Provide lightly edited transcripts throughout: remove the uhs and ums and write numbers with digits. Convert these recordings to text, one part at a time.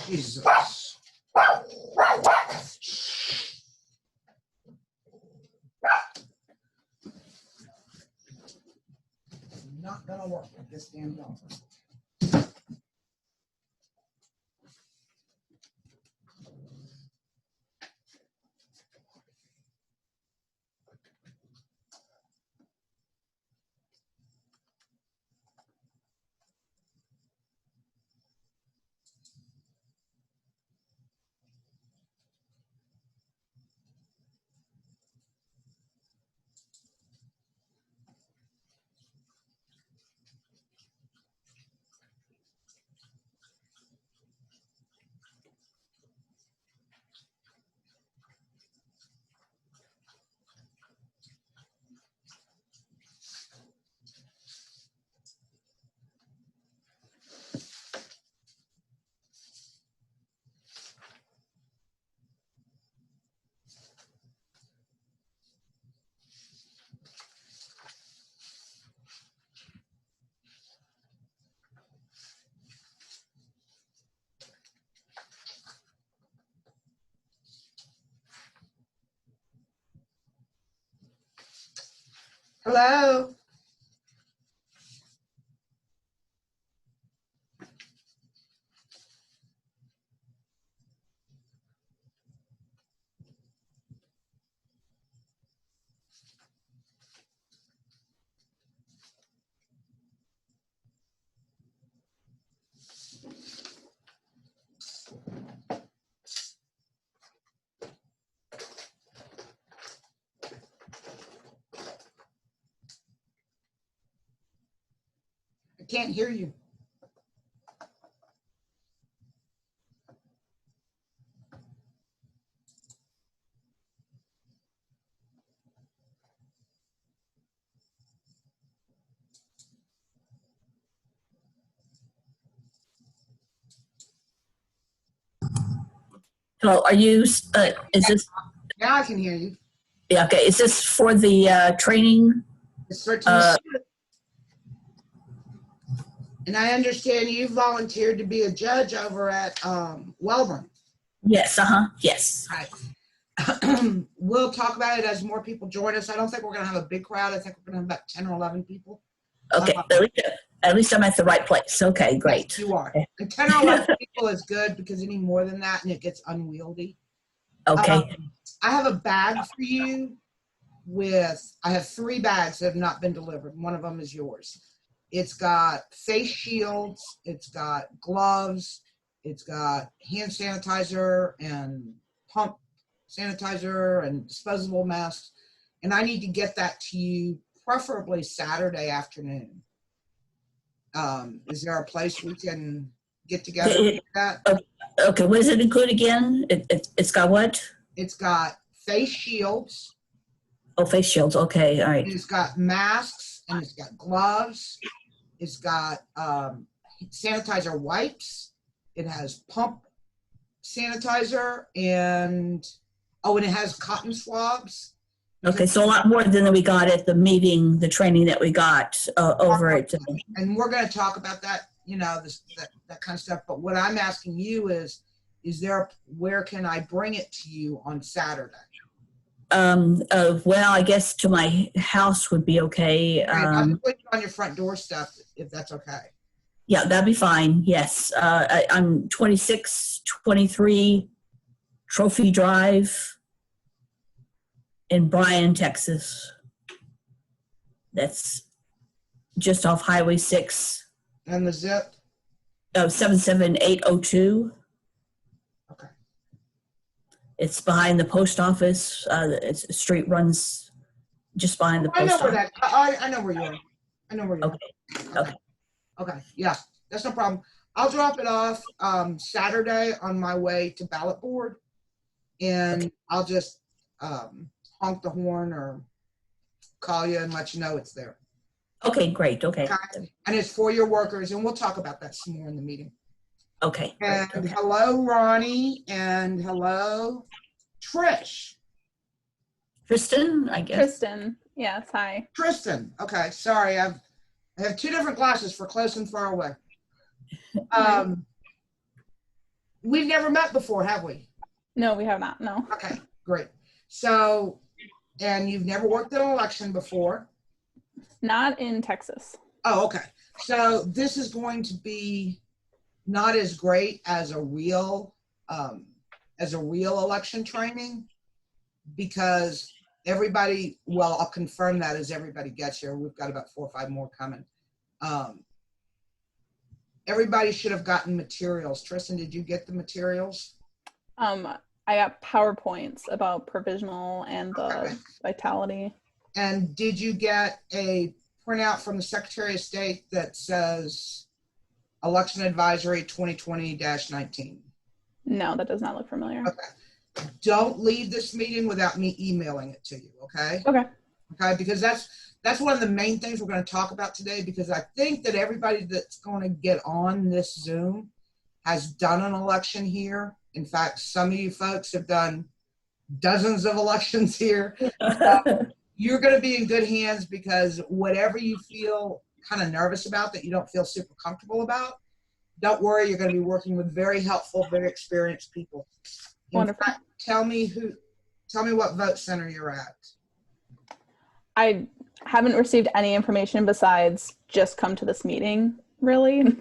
Jesus. Not gonna work with this damn dog. Hello. I can't hear you. Hello, are you, is this, Now I can hear you. yeah, okay, is this for the training? It's 13 and I understand you volunteered to be a judge over at Welborn. Yes, yes. Right. We'll talk about it as more people join us. I don't think we're going to have a big crowd. I think we're going to have about 10 or 11 people. Okay, at least I'm at the right place. Okay, great. Yes, you are. And 10 or 11 people is good because any more than that and it gets unwieldy. Okay. I have a bag for you I have 3 bags that have not been delivered. One of them is yours. It's got face shields, it's got gloves, it's got hand sanitizer and pump sanitizer and disposable masks. And I need to get that to you preferably Saturday afternoon. Is there a place we can get together to do that? Okay, what does it include again? It's got what? It's got face shields. Oh, face shields. Okay, all right. It's got masks and it's got gloves. It's got sanitizer wipes. It has pump sanitizer and it has cotton swabs. Okay, so a lot more than we got at the meeting, the training that we got over at. And we're going to talk about that, that kind of stuff. But what I'm asking you is where can I bring it to you on Saturday? Well, I guess to my house would be okay. I'll put it on your front door stuff if that's okay. Yeah, that'd be fine. Yes. I'm 2623 Trophy Drive in Bryan, Texas. That's just off Highway 6. And the zip? 77802. Okay. It's behind the post office. The street runs just behind the post office. I know where you are. I know where you are. Okay. Okay. Yeah, that's no problem. I'll drop it off Saturday on my way to ballot board, and I'll just honk the horn or call you and let you know it's there. Okay, great. Okay. And it's for your workers, and we'll talk about that some more in the meeting. Okay. And okay. Hello, Ronnie, and hello, Trish. Tristan, I guess. Tristan, yes, hi. Tristan. Okay, sorry, I have 2 different glasses for close and far away. we've never met before, have we? No, we have not. No. Okay, great. So, and you've never worked an election before? Not in Texas. Oh, okay. So this is going to be not as great as a real election training, because everybody, well, I'll confirm that as everybody gets here. We've got about 4 or 5 more coming. Everybody should have gotten materials. Tristan, did you get the materials? I got PowerPoints about provisional and the Okay. vitality. And did you get a printout from the Secretary of State that says Election Advisory 2020-19? No, that does not look familiar. Okay. Don't leave this meeting without me emailing it to you, okay? Okay. Okay, because that's one of the main things we're going to talk about today, because I think that everybody that's going to get on this Zoom has done an election here. In fact, some of you folks have done dozens of elections here. You're going to be in good hands, because whatever you feel kind of nervous about, that you don't feel super comfortable about, don't worry, you're going to be working with very helpful, very experienced people. In Wonderful. fact, tell me what vote center you're at. I haven't received any information besides just come to this meeting, really.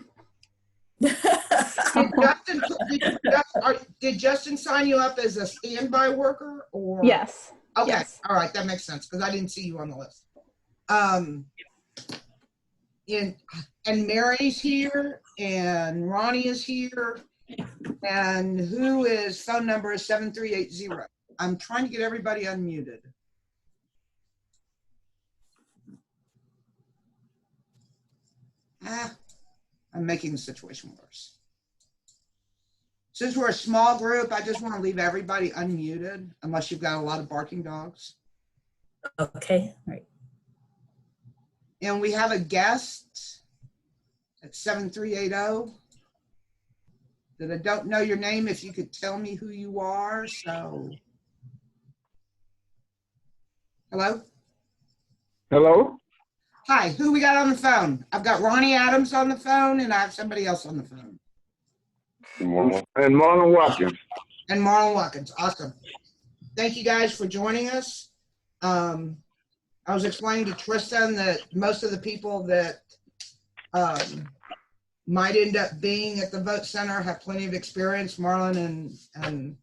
Did Justin sign you up as a standby worker, or? Yes. Okay. Yes. All right. That makes sense, because I didn't see you on the list. And Mary's here, and Ronnie is here, and phone number is 7380. I'm trying to get everybody unmuted. I'm making the situation worse. Since we're a small group, I just want to leave everybody unmuted, unless you've got a lot of barking dogs. Okay, all right. And we have a guest at 7380 that I don't know your name, if you could tell me who you are. So, hello? Hello? Hi, who we got on the phone? I've got Ronnie Adams on the phone, and I have somebody else on the phone. And Marlon Watkins. And Marlon Watkins. Awesome. Thank you guys for joining us. I was explaining to Tristan that most of the people that might end up being at the vote center have plenty of experience. Marlon and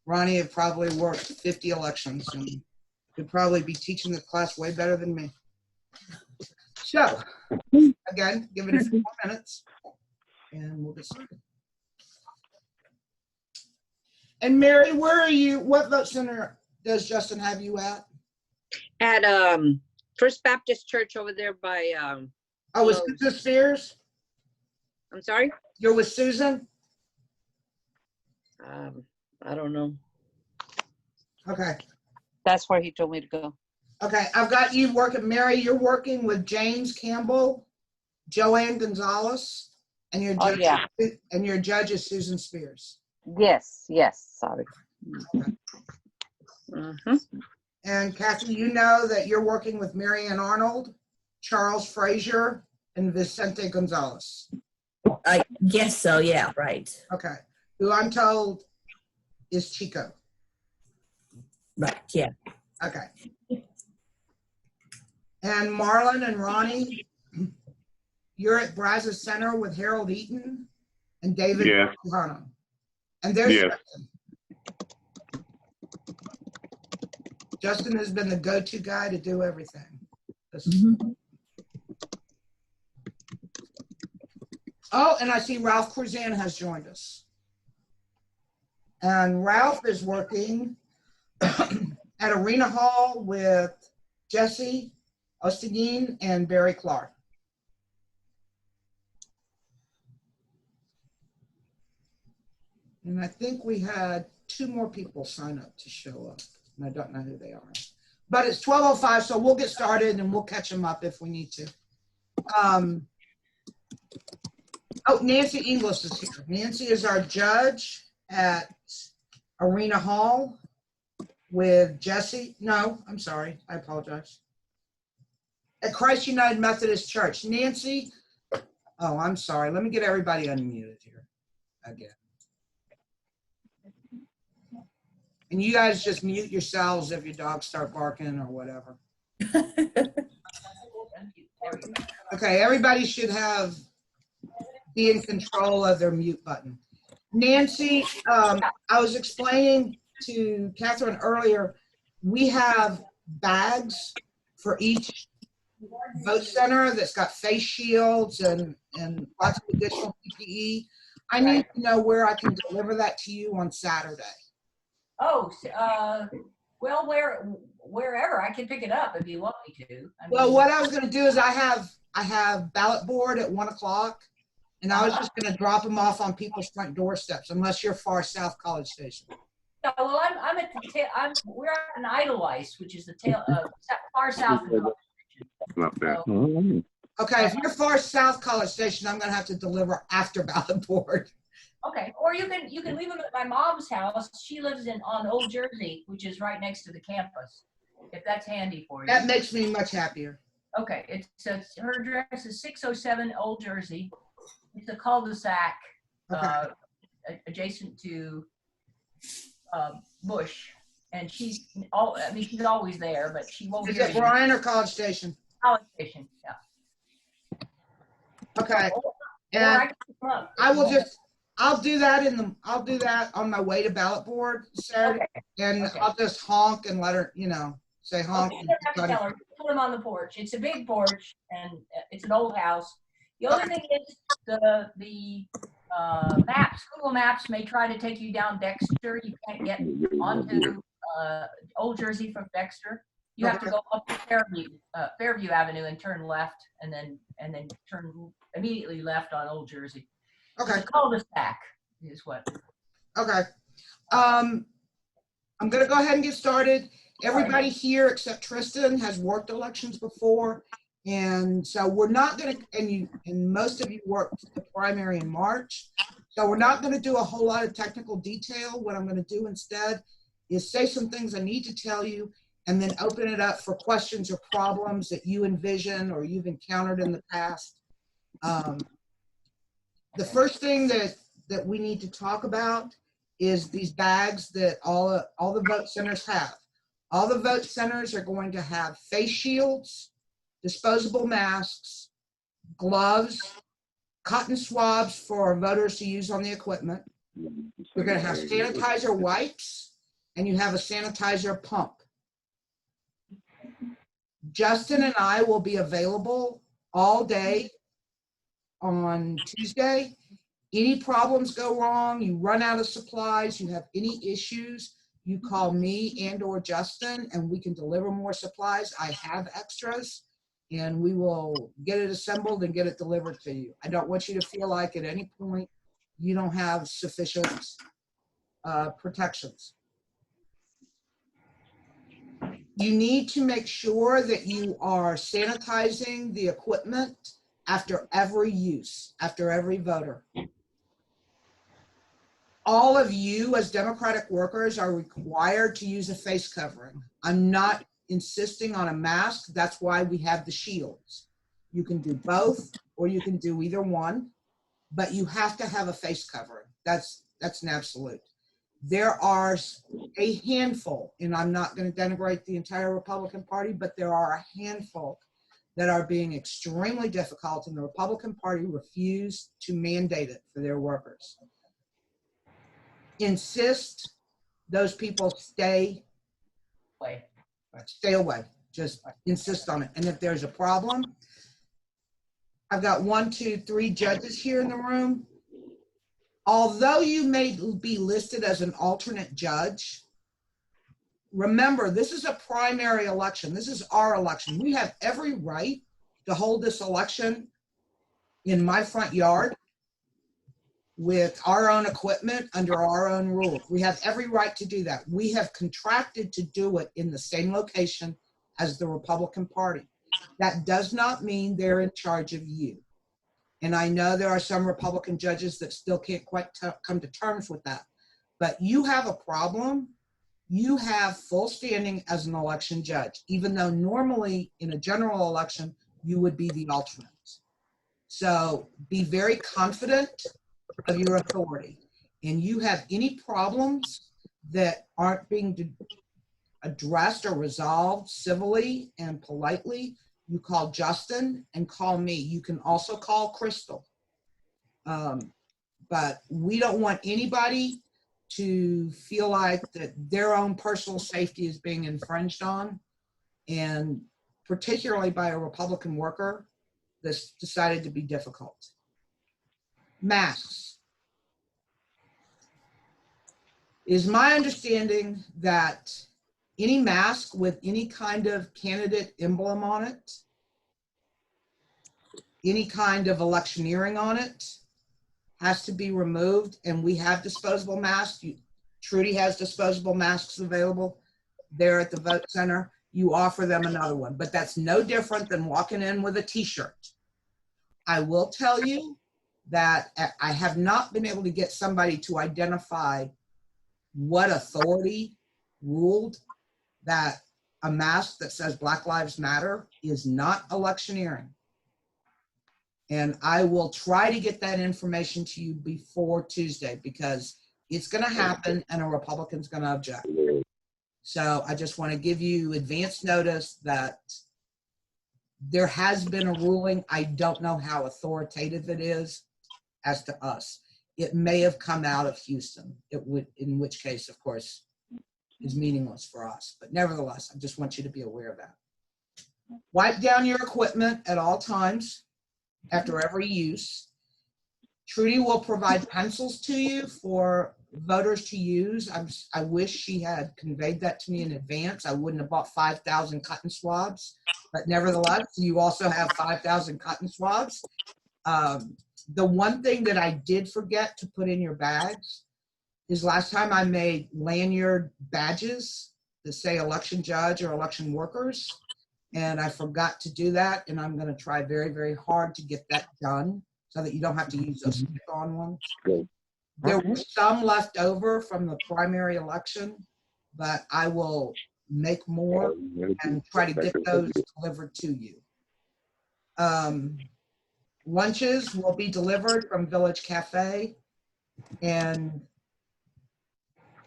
Ronnie have probably worked 50 elections and could probably be teaching the class way better than me. So, again, give it a few more minutes and we'll get started. And Mary, where are you? What vote center does Justin have you at? At First Baptist Church over there by Oh, with Susan Spears? I'm sorry? You're with Susan? I don't know. Okay. That's where he told me to go. Okay, I've got you working, Mary, you're working with James Campbell, Joanne Gonzalez, and your judge, and your judge is Susan Spears. Yes, sorry. Mm-hmm. And Kathy, you know that you're working with Mary Ann Arnold, Charles Frazier, and Vicente Gonzalez. I guess so, yeah, right. Okay, who I'm told is Chico. Right, yeah. Okay. And Marlon and Ronnie, you're at Brazos Center with Harold Eaton and David Quijano. And there's Justin. Justin has been the go-to guy to do everything. Oh, and I see Ralph Curzan has joined us. And Ralph is working at Arena Hall with Jesse Ostigine and Barry Clark. And I think we had 2 more people sign up to show up, and I don't know who they are. But it's 12:05, so we'll get started and we'll catch them up if we need to. Oh, Nancy Inglis is here. Nancy is our judge at Arena Hall with Jesse. No, I'm sorry. I apologize. At Christ United Methodist Church. Nancy, oh, I'm sorry. Let me get everybody unmuted here again. And you guys just mute yourselves if your dogs start barking or whatever. Okay, everybody should be in control of their mute button. Nancy, I was explaining to Catherine earlier, we have bags for each vote center that's got face shields and lots of additional PPE. I need to know where I can deliver that to you on Saturday. Oh, well, wherever I can pick it up if you want me to. Well, what I was going to do is I have ballot board at 1 o'clock, and I was just going to drop them off on people's front doorsteps, unless you're far south College Station. No, well, I'm at the tail. We're at an Idolice, which is the tail far south of the Not bad. so, Okay, if you're far south College Station, I'm going to have to deliver after ballot board. okay, or you can leave them at my mom's house. She lives on Old Jersey, which is right next to the campus. If that's handy for you. That makes me much happier. Okay, her address is 607 Old Jersey. It's a cul-de-sac adjacent to Bush, and she's always there, but she won't. Is it Bryan or College Station? College Station, yeah. Okay, and I'll do that on my way to ballot board Saturday, and Okay. I'll just honk and let her, say honk. Okay, you don't have to tell her. Put them on the porch. It's a big porch, and it's an old house. The other thing is the maps. Google Maps may try to take you down Dexter. You can't get onto Old Jersey from Dexter. You have to go up to Fairview Avenue and turn left, and then turn immediately left on Old Jersey. Okay. It's a cul-de-sac is what. Okay. I'm going to go ahead and get started. Everybody here except Tristan has worked elections before. And so we're not going to, and most of you worked the primary in March. So we're not going to do a whole lot of technical detail. What I'm going to do instead is say some things I need to tell you and then open it up for questions or problems that you envision or you've encountered in the past. The first thing that we need to talk about is these bags that all the vote centers have. All the vote centers are going to have face shields, disposable masks, gloves, cotton swabs for voters to use on the equipment. You're going to have sanitizer wipes, and you have a sanitizer pump. Justin and I will be available all day on Tuesday. Any problems go wrong, you run out of supplies, you have any issues, you call me and or Justin, and we can deliver more supplies. I have extras, and we will get it assembled and get it delivered to you. I don't want you to feel like at any point you don't have sufficient protections. You need to make sure that you are sanitizing the equipment after every use, after every voter. All of you as Democratic workers are required to use a face covering. I'm not insisting on a mask. That's why we have the shields. You can do both, or you can do either one, but you have to have a face covering. That's an absolute. There are a handful, and I'm not going to denigrate the entire Republican Party, but there are a handful that are being extremely difficult, and the Republican Party refused to mandate it for their workers. Insist those people stay away. Just insist on it. And if there's a problem, I've got 1, 2, 3 judges here in the room. Although you may be listed as an alternate judge, remember, this is a primary election. This is our election. We have every right to hold this election in my front yard with our own equipment under our own rules. We have every right to do that. We have contracted to do it in the same location as the Republican Party. That does not mean they're in charge of you. And I know there are some Republican judges that still can't quite come to terms with that. But you have a problem. You have full standing as an election judge, even though normally in a general election, you would be the alternate. So be very confident of your authority. And you have any problems, that aren't being addressed or resolved civilly and politely, you call Justin and call me. You can also call Crystal. But we don't want anybody to feel like that their own personal safety is being infringed on, and particularly by a Republican worker that's decided to be difficult. Masks. It is my understanding that any mask with any kind of candidate emblem on it, any kind of electioneering on it, has to be removed, and we have disposable masks. Trudy has disposable masks available there at the vote center. You offer them another one, but that's no different than walking in with a t-shirt. I will tell you that I have not been able to get somebody to identify what authority ruled that a mask that says Black Lives Matter is not electioneering. And I will try to get that information to you before Tuesday, because it's going to happen and a Republican's going to object. So I just want to give you advance notice that there has been a ruling. I don't know how authoritative it is as to us. It may have come out of Houston. It would, in which case, of course, is meaningless for us. But nevertheless, I just want you to be aware of that. Wipe down your equipment at all times after every use. Trudy will provide pencils to you for voters to use. I wish she had conveyed that to me in advance. I wouldn't have bought 5,000 cotton swabs, but nevertheless, you also have 5,000 cotton swabs. The one thing that I did forget to put in your bags is last time I made lanyard badges that say election judge or election workers, and I forgot to do that, and I'm going to try very, very hard to get that done so that you don't have to use those stick-on ones. There were some left over from the primary election, but I will make more and try to get those delivered to you. Lunches will be delivered from Village Cafe, and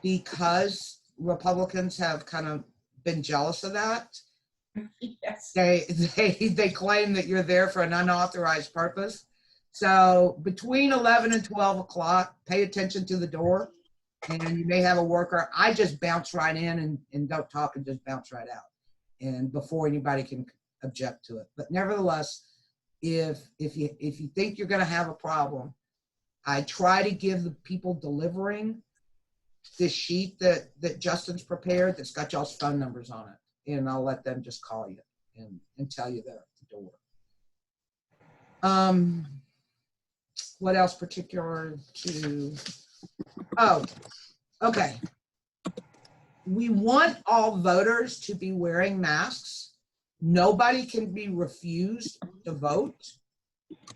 because Republicans have kind of been jealous of that, Yes. they claim that you're there for an unauthorized purpose. So between 11 and 12 o'clock, pay attention to the door, and you may have a worker. I just bounce right in and don't talk and just bounce right out, and before anybody can object to it. But nevertheless, if you think you're going to have a problem, I try to give the people delivering this sheet that Justin's prepared that's got y'all's phone numbers on it, and I'll let them just call you and tell you they're at the door. What else particular to, oh, okay. We want all voters to be wearing masks. Nobody can be refused to vote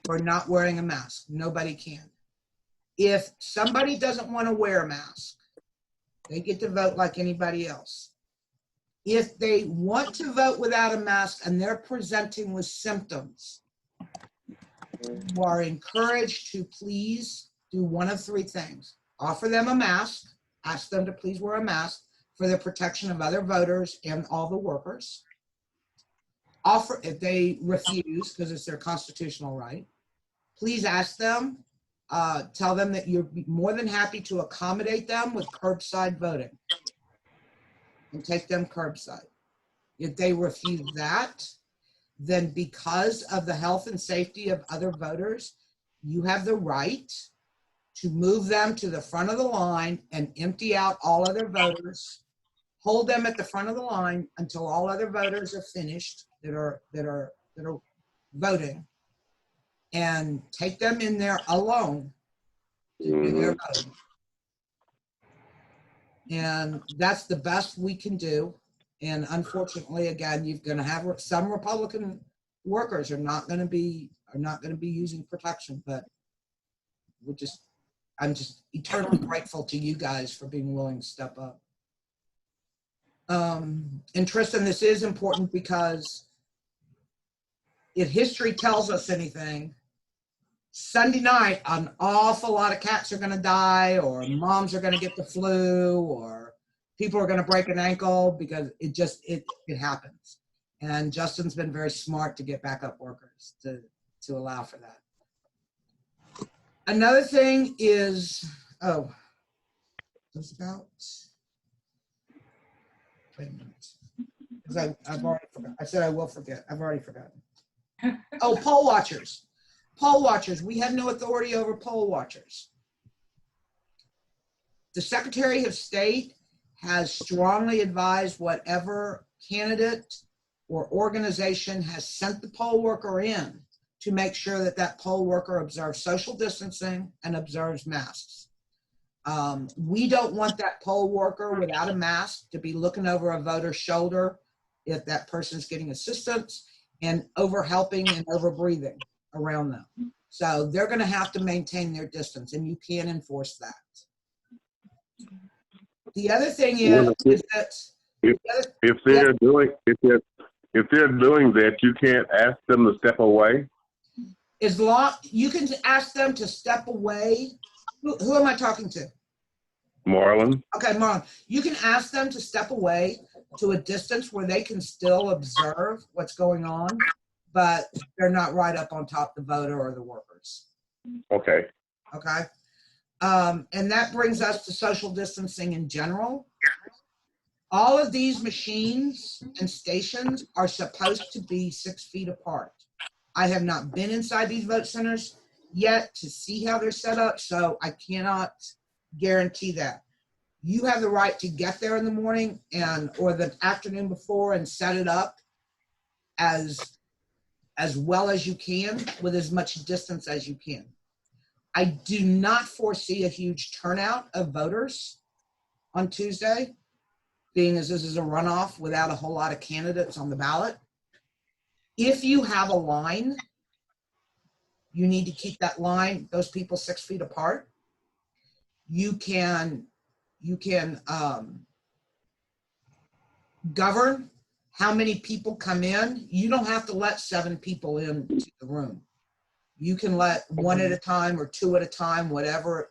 for not wearing a mask. Nobody can. If somebody doesn't want to wear a mask, they get to vote like anybody else. If they want to vote without a mask and they're presenting with symptoms, you are encouraged to please do one of three things. Offer them a mask, ask them to please wear a mask for the protection of other voters and all the workers. Offer, if they refuse, because it's their constitutional right, please ask them, tell them that you're more than happy to accommodate them with curbside voting and take them curbside. If they refuse that, then because of the health and safety of other voters, you have the right to move them to the front of the line and empty out all other voters, hold them at the front of the line until all other voters are finished that are voting, and take them in there alone to do their voting. And that's the best we can do. And unfortunately, again, you're going to have some Republican workers are not going to be using protection, but I'm just eternally grateful to you guys for being willing to step up. And Tristan, this is important because if history tells us anything, Sunday night, an awful lot of cats are going to die, or moms are going to get the flu, or people are going to break an ankle because it happens. And Justin's been very smart to get backup workers to allow for that. Another thing is, it was about, wait a minute. Because I've already forgot. I said I will forget. I've already forgotten. Oh, poll watchers. Poll watchers. We have no authority over poll watchers. The Secretary of State has strongly advised whatever candidate or organization has sent the poll worker in to make sure that that poll worker observes social distancing and observes masks. We don't want that poll worker without a mask to be looking over a voter's shoulder if that person's getting assistance and over helping and over breathing around them. So they're going to have to maintain their distance, and you can enforce that. The other thing is that if they're doing that, you can't ask them to step away. As long you can ask them to step away. Who am I talking to? Marlon. Okay, Marlon. You can ask them to step away to a distance where they can still observe what's going on, but they're not right up on top of the voter or the workers. Okay. Okay. And that brings us to social distancing in general. All of these machines and stations are supposed to be 6 feet apart. I have not been inside these vote centers yet to see how they're set up, so I cannot guarantee that. You have the right to get there in the morning or the afternoon before and set it up as well as you can with as much distance as you can. I do not foresee a huge turnout of voters on Tuesday, being as this is a runoff without a whole lot of candidates on the ballot. If you have a line, you need to keep that line, those people 6 feet apart. You can govern how many people come in. You don't have to let 7 people into the room. You can let 1 at a time or 2 at a time, whatever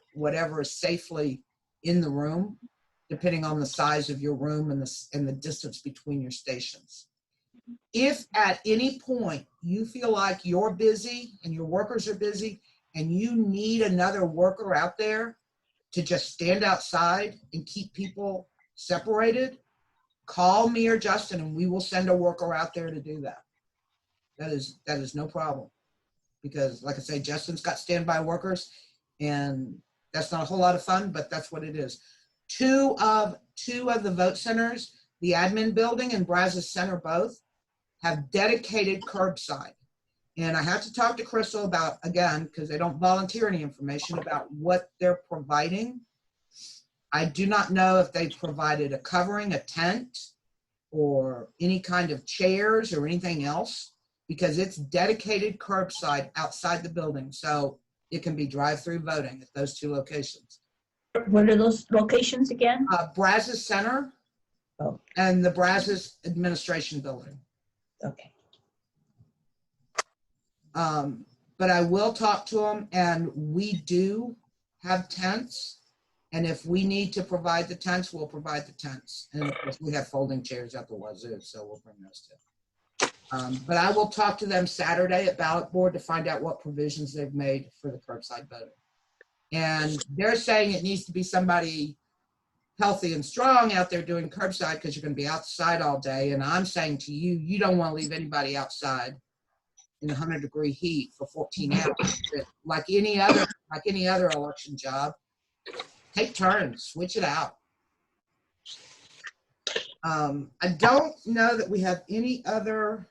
is safely in the room, depending on the size of your room and the distance between your stations. If at any point you feel like you're busy and your workers are busy and you need another worker out there to just stand outside and keep people separated, call me or Justin and we will send a worker out there to do that. That is no problem. Because like I say, Justin's got standby workers and that's not a whole lot of fun, but that's what it is. Two of the vote centers, the admin building and Brazos Center both, have dedicated curbside. And I have to talk to Crystal about, again, because they don't volunteer any information about what they're providing. I do not know if they provided a covering, a tent, or any kind of chairs or anything else, because it's dedicated curbside outside the building. So it can be drive-through voting at those 2 locations. What are those locations again? Brazos Center and the Brazos Administration Building. Okay. But I will talk to them, and we do have tents. And if we need to provide the tents, we'll provide the tents. And of course, we have folding chairs at the wazoo, so we'll bring those too. But I will talk to them Saturday at ballot board to find out what provisions they've made for the curbside voting. And they're saying it needs to be somebody healthy and strong out there doing curbside because you're going to be outside all day. And I'm saying to you, you don't want to leave anybody outside in 100-degree heat for 14 hours. Like any other election job, take turns, switch it out. I don't know that we have any other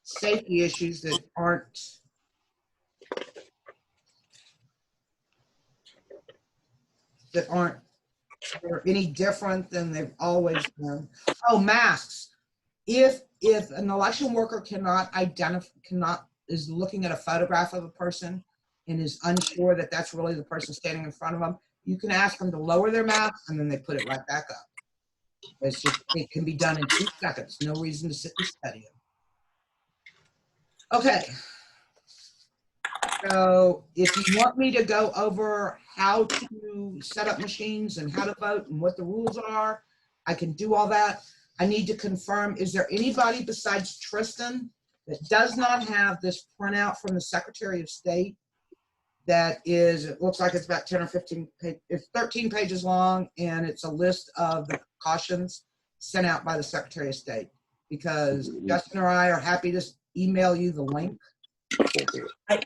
safety issues that aren't or any different than they've always been. Oh, masks. If an election worker is looking at a photograph of a person and is unsure that that's really the person standing in front of them, you can ask them to lower their mask and then they put it right back up. It can be done in 2 seconds. No reason to sit and study it. Okay. So if you want me to go over how to set up machines and how to vote and what the rules are, I can do all that. I need to confirm, is there anybody besides Tristan that does not have this printout from the Secretary of State? That is, it looks like it's about 10 or 15, it's 13 pages long, and it's a list of the precautions sent out by the Secretary of State. Because Justin or I are happy to email you the link.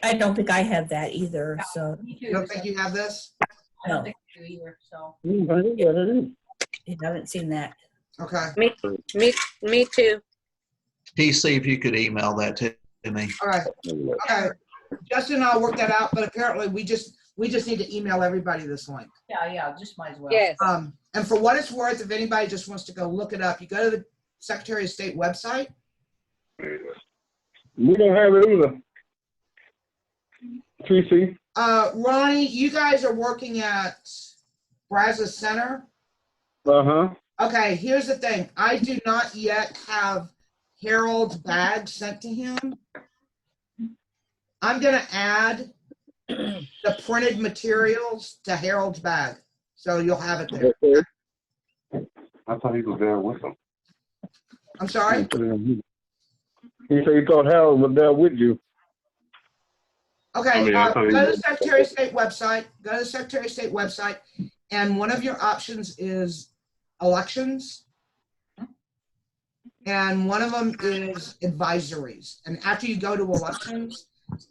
I don't think I have that either, so. Me too. You don't think you have this? I No. don't think I do either, so. I haven't seen that. Okay, Me too. PC, if you could email that to me. all right, okay. Justin and I'll work that out, but apparently we just need to email everybody this link. Yeah, just might as well. Yes. And for what it's worth, if anybody just wants to go look it up, you go to the Secretary of State website. We don't have it either. TC. Ronnie, you guys are working at Brazos Center. Uh-huh. Okay, here's the thing. I do not yet have Harold's bag sent to him. I'm gonna add the printed materials to Harold's bag, so you'll have it there. Okay. I thought he was there with them. I'm sorry? He said he thought Harold was there with you. Okay, I thought he go to the was- Secretary of State website, go to the Secretary of State website, and one of your options is elections. And one of them is advisories. And after you go to elections,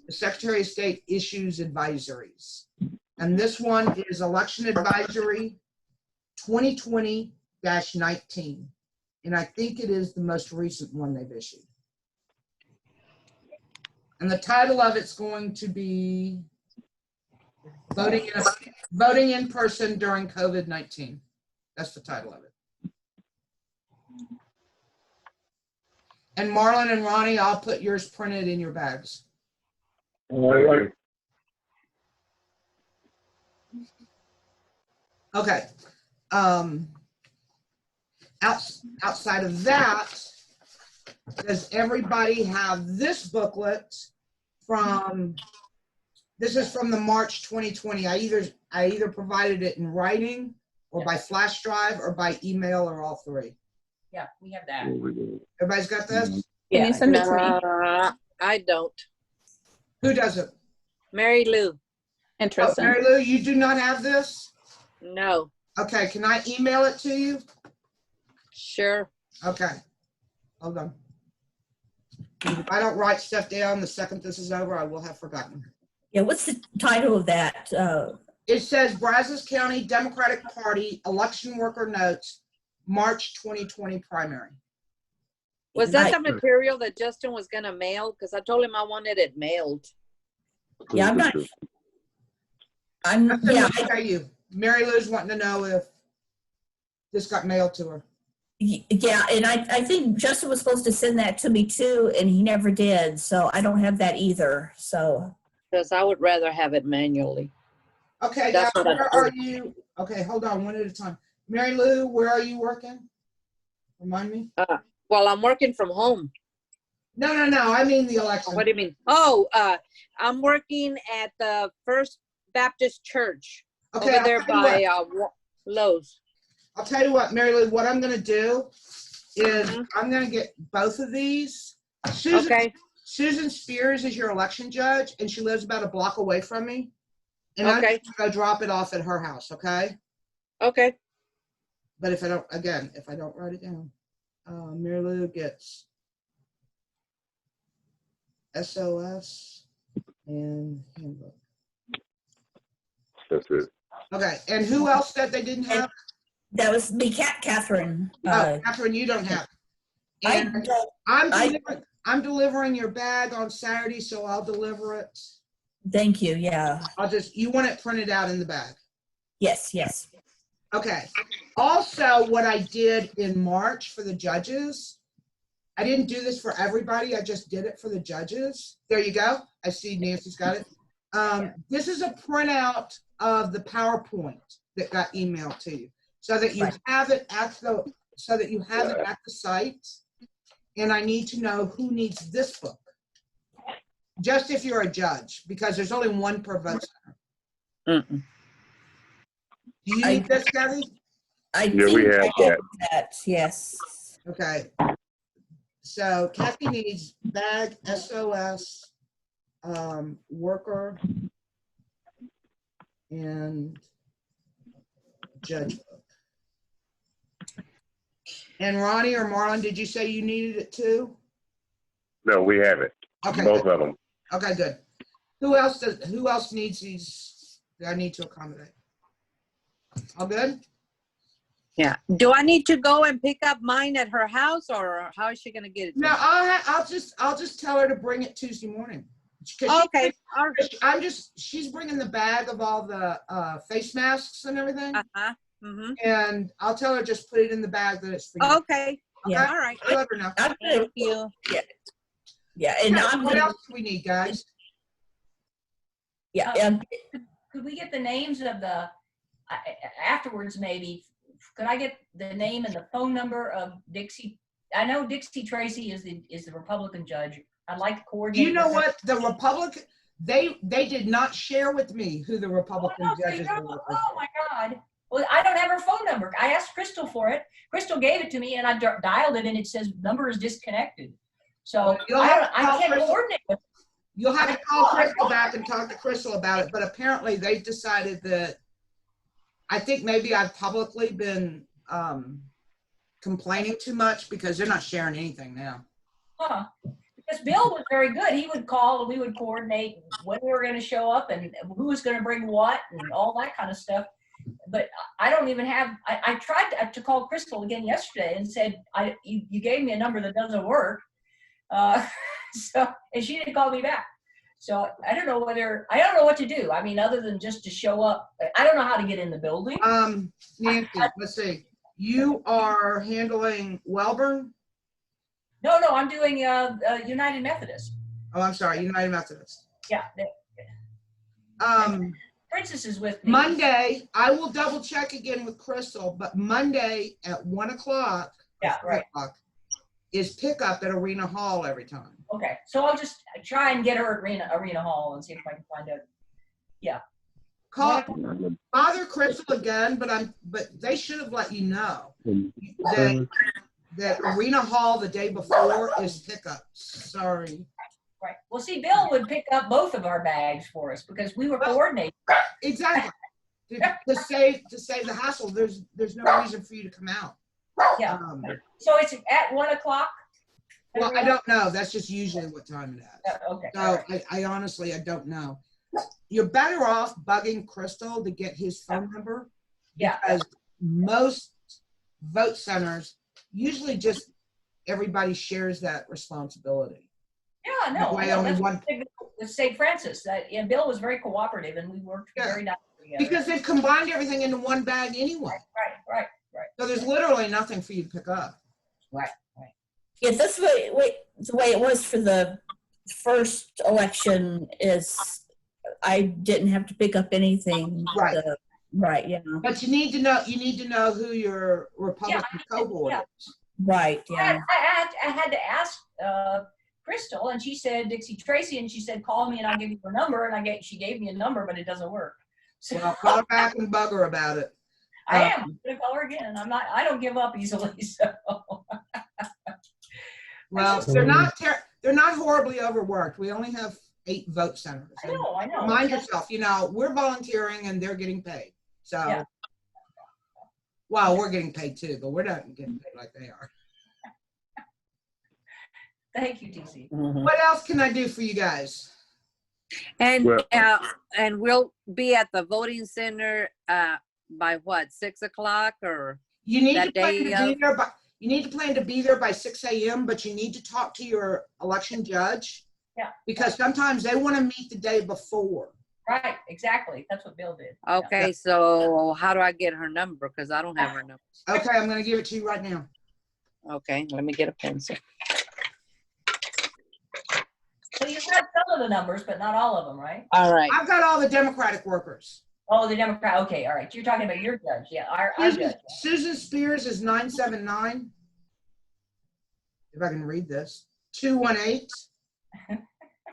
the Secretary of State issues advisories. And this one is Election Advisory 2020-19. And I think it is the most recent one they've issued. And the title of it's going to be Voting in Person During COVID-19. That's the title of it. And Marlon and Ronnie, I'll put yours printed in your bags. All right. Okay. Outside of that, does everybody have this booklet from, this is from the March 2020. I either provided it in writing or by flash drive or by email or all three. Yeah, we have that. Everybody's got this? Can you send it to me? I don't. Who doesn't? Mary Lou, Oh, Interesting. Mary Lou, you do not have this? no. Okay, can I email it to you? Sure. Okay, hold on. If I don't write stuff down the second this is over, I will have forgotten. Yeah, what's the title of that? It says Brazos County Democratic Party Election Worker Notes, March 2020 primary. Was that I- the material that Justin was gonna mail? Because I told him I wanted it mailed. Yeah, Justin, yeah, what say you? Mary Lou's wanting to know if this got mailed to her. yeah, and I think Justin was supposed to send that to me too, and he never did, so I don't have that either, so. Because I would rather have it manually. Okay, That's now, what I where told are you? Okay, hold on, one at a time. Mary Lou, where are you working? Remind me? Well, I'm working from home. No, I mean the election. What do you mean? Oh, I'm working at the First Baptist Church Okay, over I'll there tell you what. by Lowe's. I'll tell you what, Mary Lou, what I'm gonna do is Mhm. I'm gonna get both of these. Okay. Susan Spears is your election judge, and she lives about a block away from me. And I'm Okay. just gonna go drop it off at her house, okay? Okay. But if I don't write it down, Mary Lou gets SOS and handbook. That's it. Okay, and who else that they didn't have? That was me, Catherine. Oh, Catherine, you don't have. I And don't, I'm delivering your bag on Saturday, so I'll deliver it. thank you, yeah. You want it printed out in the bag. Yes. Okay. Also, what I did in March for the judges, I didn't do this for everybody. I just did it for the judges. There you go. I see Nancy's got it. This is a printout of the PowerPoint that got emailed to you, so that you Right. have it at the site. And I need to know who needs this book. just if you're a judge, because there's only one per vote center. Mm-mm. Do you need this, Kathy? I Yeah, we think have I have that, yes. Okay. So Kathy needs bag, SOS, worker, and judge book. And Ronnie or Marlon, did you say you needed it too? No, we have it. Okay, Both good. of them. Okay, good. Who else needs these that I need to accommodate? All good? Yeah. Do I need to go and pick up mine at her house, or how is she gonna get it? to No, me? I'll just tell her to bring it Tuesday morning. 'Cause Okay. All right. she's bringing the bag of all the face masks and everything. Uh-huh. Mm-hmm. And I'll tell her just put it in the bag that it's for you. Okay. Yeah. All right. I'll let her know. I'm gonna, Thank you. yeah, and I'm What gonna, else do we need, guys? yeah, Could we get the names of the, afterwards maybe, could I get the name and the phone number of Dixie? I know Dixie Tracy is the Republican judge. I'd like to Do coordinate. you know with her. what the Republican? They did not share with me who the Republican Oh, no, so you judges don't- were. oh my God. Well, I don't have her phone number. I asked Crystal for it. Crystal gave it to me and I dialed it and it says number is disconnected. So You'll have to I call can't Crystal. coordinate with. You'll have to call Crystal back and talk to Crystal about it. But apparently they've decided that, I think maybe I've publicly been complaining too much because they're not sharing anything now. Huh. Because Bill was very good. He would call and we would coordinate when we were going to show up and who was going to bring what and all that kind of stuff. But I don't even have, I tried to call Crystal again yesterday and said, you gave me a number that doesn't work. So, and she didn't call me back. So I don't know what to do. I mean, other than just to show up. I don't know how to get in the building. Nancy, let's see. You are handling Welborn? No, I'm doing United Methodist. Oh, I'm sorry, United Methodist. Yeah. Princess is with me. Monday, I will double check again with Crystal, but Monday at 1 o'clock, Yeah, right. is pickup at Arena Hall every time. Okay, so I'll just try and get her at Arena Hall and see if I can find out. Call, bother Crystal again, but they should have let you know that Arena Hall the day before is pickup. Sorry. Right. Well, see, Bill would pick up both of our bags for us because we were coordinating. Exactly. To save the hassle, there's no reason for you to come out. Yeah. So it's at 1 o'clock? Well, I don't know. That's just usually what time it is. Okay. So I honestly, I don't know. You're better off bugging Crystal to get his phone number. Yeah. Because most vote centers, usually just everybody shares that responsibility. Yeah, no. That way only That's one. what I did with St. Francis. And Bill was very cooperative and we worked very nicely together. Because they've combined everything into one bag anyway. Right. So there's literally nothing for you to pick up. Right. yeah, this way, the way it was for the first election is I didn't have to pick up anything. Right. Right, yeah. But you need to know who your Republican cohort is. Right, yeah. I had to ask Crystal, and she said Dixie Tracy, and she said call me and I'll give you her number, and she gave me a number, but it doesn't work. So Well, call her back and bug her about it. I am. I'm gonna call her again. I don't give up easily. So Well, they're not horribly overworked. We only have 8 vote centers. I know. Remind yourself, we're volunteering and they're getting paid. So, Yeah. Well, we're getting paid too, but we're not getting paid like they are. Thank you, DC. What else can I do for you guys? And Well- and we'll be at the voting center by what, 6 o'clock or? You need That to plan day to be of- there by, you need to plan to be there by 6 a.m., but you need to talk to your election judge. Yeah. Because sometimes they want to meet the day before. Right, exactly. That's what Bill did. Okay, so how do I get her number? Because I don't have her number. Okay, I'm going to give it to you right now. Okay, let me get a pencil. So you have some of the numbers, but not all of them, right? All right. I've got all the Democratic workers. Oh, the Democrat. Okay, all right. You're talking about your judge. Yeah, our judge. Susan Spears is 979. If I can read this. 218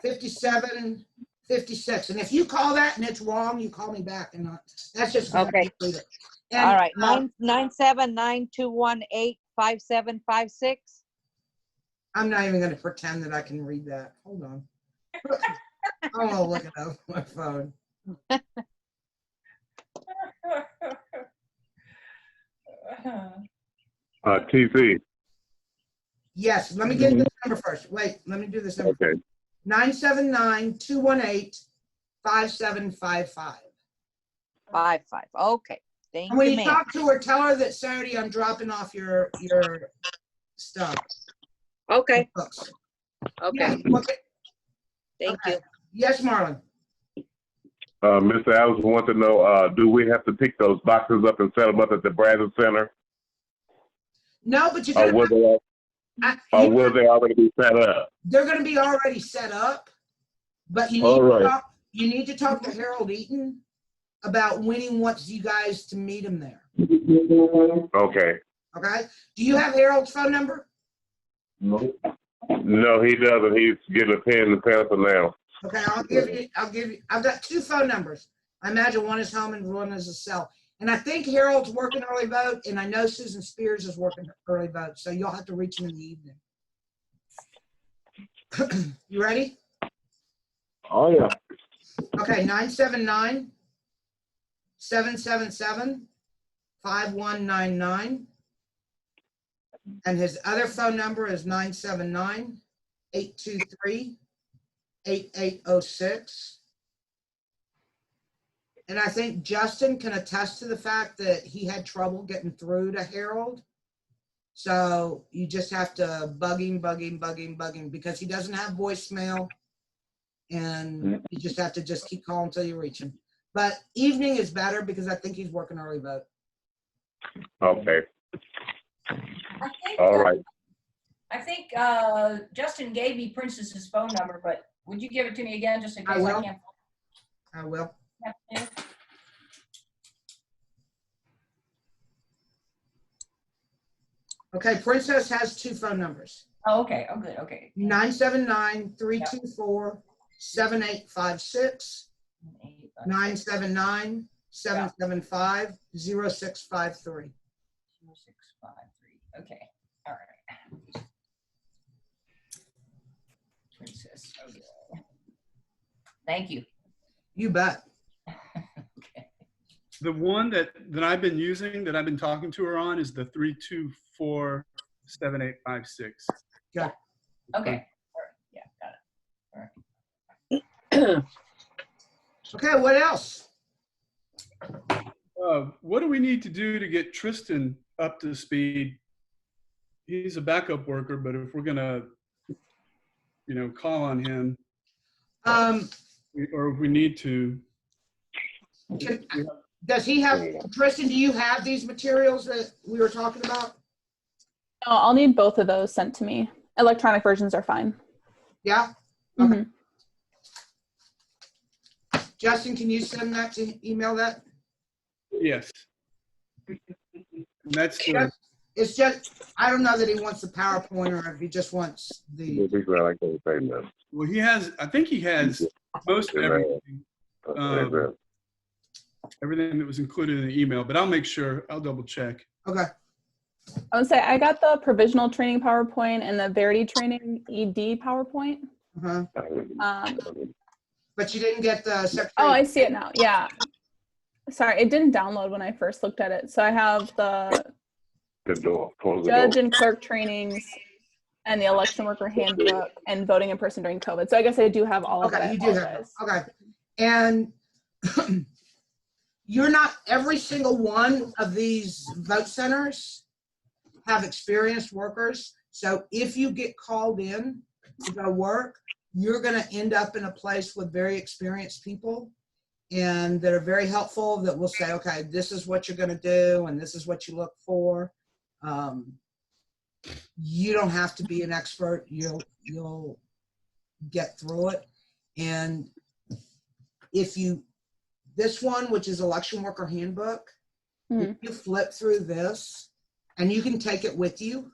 57, 56. And if you call that and it's wrong, you call me back. And that's just gonna Okay. include it. And, All right, 997-9218-5756. I'm not even gonna pretend that I can read that. Hold on. I'm gonna look it up on my phone. TC. Yes, let me get this number first. Wait, let me do this number. Okay. 979-218-5755. 55. Okay. Thank And when you, you ma'am. talk to her, tell her that Saturday I'm dropping off your stuff. Okay. Books. Okay. Yeah, okay. Thank Okay. you. Yes, Marlon. Mr. Allison wants to know, do we have to pick those boxes up and set them up at the Brazos Center? No, but you're Or gonna. will they already be set up? They're gonna be already set up, but you need All right. you need to talk to Harold Eaton about when he wants you guys to meet him there. Okay. Okay. Do you have Harold's phone number? No, he doesn't. He's getting a pen and pencil now. Okay, I'll give you. I've got two phone numbers. I imagine one is home and one is a cell. And I think Harold's working early vote, and I know Susan Spears is working early vote, so you'll have to reach him in the evening. You ready? Oh, yeah. Okay, 979-777-5199. And his other phone number is 979-823-8806. And I think Justin can attest to the fact that he had trouble getting through to Harold. So you just have to bug him because he doesn't have voicemail. And you just have to just keep calling until you reach him. But evening is better because I think he's working early vote. Okay. I think, All right. I think Justin gave me Princess's phone number, but would you give it to me again just in I case I will. can't? I will. Yeah. Okay, Princess has two phone numbers. Oh, okay. Oh, good. Okay. 979-324-7856, 979-775-0653. 0653. Okay. All right. Princess. Okay. Thank you. You bet. Okay. The one that I've been using, that I've been talking to her on, is the 324-7856. Yeah. Okay. All right. Yeah, got it. Okay, what else? What do we need to do to get Tristan up to speed? He's a backup worker, but if we're gonna, call on him, or if we need to. Does he have, Tristan, do you have these materials that we were talking about? No, I'll need both of those sent to me. Electronic versions are fine. Yeah? Mhm. Justin, can you send that email that? Yes. And that's the, It's just, I don't know that he wants the PowerPoint or if he just wants the, well, I think he has most everything. Everything that was included in the email, but I'll make sure, I'll double check. okay. I would say I got the provisional training PowerPoint and the Verity training ED PowerPoint. Uh-huh. Um, But you didn't get the secretary. oh, I see it now. Yeah. Sorry, it didn't download when I first looked at it. So I have the judge and clerk trainings and the election worker handbook and voting in person during COVID. So I guess I do have all of Okay, it. you do have, okay. And you're not, every single one of these vote centers have experienced workers. So if you get called in to go work, you're gonna end up in a place with very experienced people and that are very helpful, that will say, okay, this is what you're gonna do and this is what you look for. You don't have to be an expert. You'll get through it. And if this one, which is election worker handbook, if you flip through this, and you can take it with you,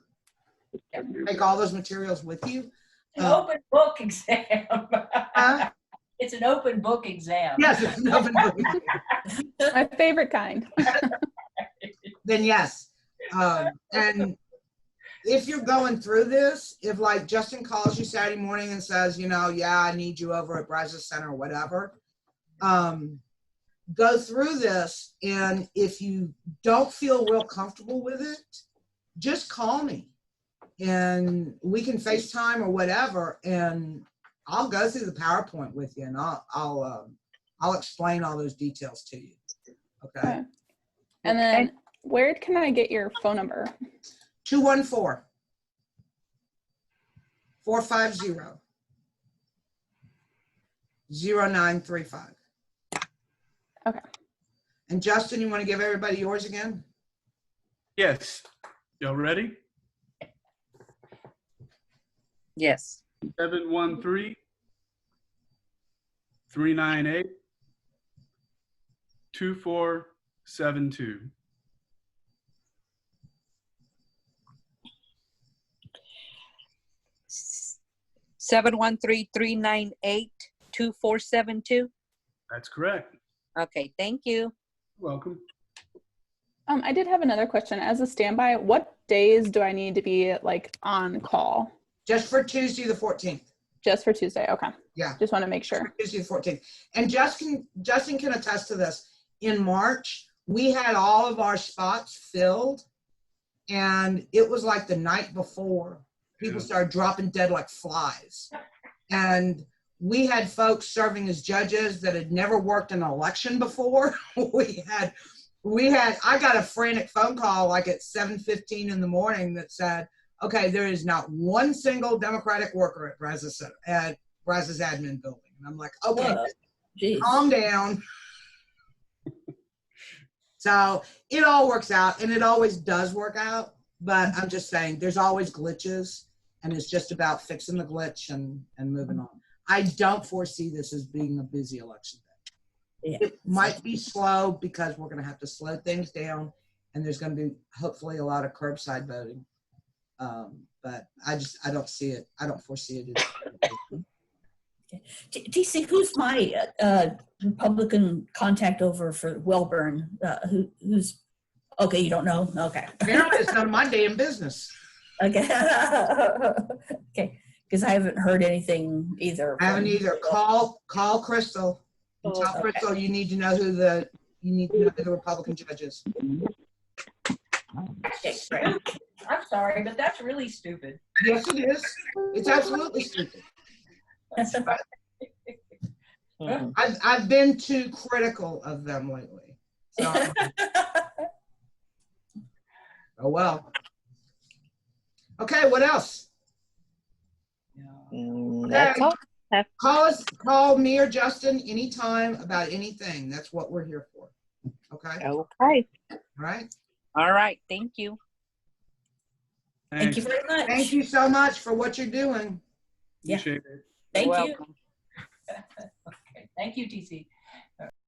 take all those materials with you. It's an open book exam. Huh? It's an open book exam. Yes, it's an open book. My favorite kind. Then yes. And if you're going through this, if like Justin calls you Saturday morning and says, you know, yeah, I need you over at Brazos Center or whatever, go through this. And if you don't feel real comfortable with it, just call me and we can FaceTime or whatever. And I'll go through the PowerPoint with you and I'll explain all those details to you. Okay. And then where can I get your phone number? 214-450-0935. Okay. And Justin, you want to give everybody yours again? Yes. Y'all ready? Yes. 713-398-2472. 713-398-2472. That's correct. Okay, thank you. Welcome. I did have another question. As a standby, what days do I need to be like on call? Just for Tuesday the 14th. Just for Tuesday. Okay. Yeah. Just want to make sure. Tuesday the 14th. And Justin can attest to this. In March, we had all of our spots filled, and it was like the night before people started dropping dead like flies. And we had folks serving as judges that had never worked an election before. I got a frantic phone call like at 7:15 in the morning that said, okay, there is not one single Democratic worker at Brazos admin building. And I'm like, okay, calm down. So it all works out, and it always does work out. But I'm just saying there's always glitches, and it's just about fixing the glitch and moving on. I don't foresee this as being a busy election day. Yeah. It might be slow because we're going to have to slow things down, and there's going to be hopefully a lot of curbside voting. But I don't see it. I don't foresee it. DC, who's my Republican contact over for Welburn? Who's okay? You don't know? Okay. Apparently, it's none of my damn business. Okay. Okay. Because I haven't heard anything either. I haven't either. Call Crystal and tell Crystal you need to know who the Republican judge is. Okay, great. I'm sorry, but that's really stupid. Yes, it is. It's absolutely stupid. I've been too critical of them lately. So, oh well. Okay, what else? That's all. Call me or Justin anytime about anything. That's what we're here for. Okay? Okay. All right? All right. Thank you. Thank you very much. Thank you so much for what you're doing. Yeah. Appreciate it. Thank You're you. welcome. Okay. Thank you, TC.